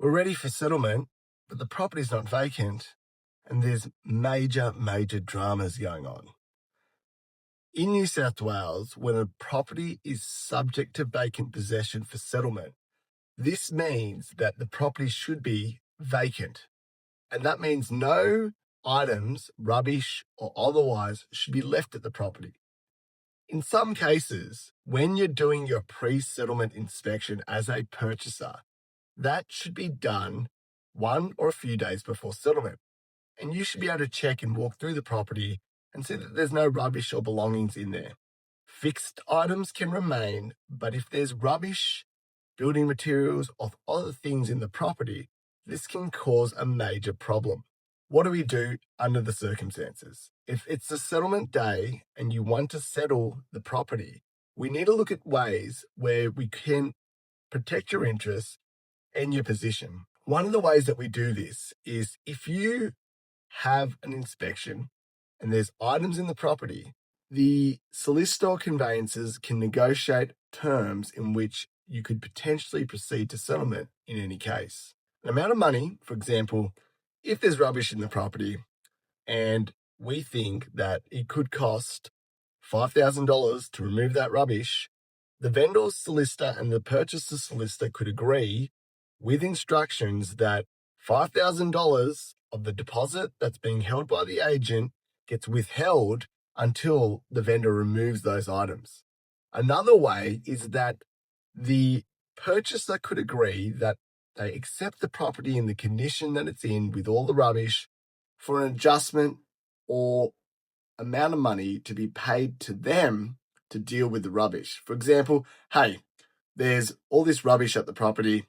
We're ready for settlement, but the property's not vacant, and there's major dramas going on. In New South Wales, when a property is subject to vacant possession for settlement, this means that the property should be vacant. And that means no items, rubbish or otherwise, should be left at the property. In some cases, when you're doing your pre-settlement inspection as a purchaser, that should be done one or a few days before settlement. And you should be able to check and walk through the property and see that there's no rubbish or belongings in there. Fixed items can remain, but if there's rubbish, building materials, or other things in the property, this can cause a major problem. What do we do under the circumstances? If it's a settlement day and you want to settle the property, we need to look at ways where we can protect your interests and your position. One of the ways that we do this is if you have an inspection and there's items in the property, the solicitor conveyancers can negotiate terms in which you could potentially proceed to settlement in any case. An amount of money, for example, if there's rubbish in the property and we think that it could cost $5,000 to remove that rubbish, the vendor's solicitor and the purchaser's solicitor could agree with instructions that $5,000 of the deposit that's being held by the agent gets withheld until the vendor removes those items. Another way is that the purchaser could agree that they accept the property in the condition that it's in with all the rubbish for an adjustment or amount of money to be paid to them to deal with the rubbish. For example, hey, there's all this rubbish at the property.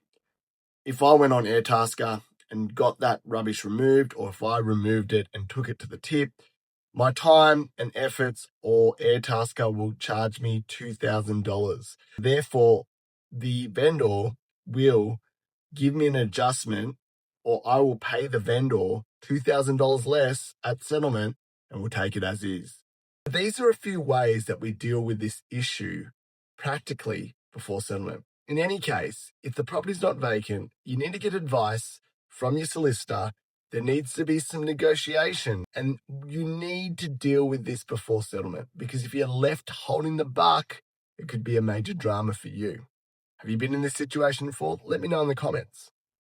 If I went on Airtasker and got that rubbish removed, or if I removed it and took it to the tip, my time and efforts or Airtasker will charge me $2,000. Therefore, the vendor will give me an adjustment, or I will pay the vendor $2,000 less at settlement and we'll take it as is. These are a few ways that we deal with this issue practically before settlement. In any case, if the property's not vacant, you need to get advice from your solicitor. There needs to be some negotiation, and you need to deal with this before settlement, because if you're left holding the buck, it could be a major drama for you. Have you been in this situation before? Let me know in the comments.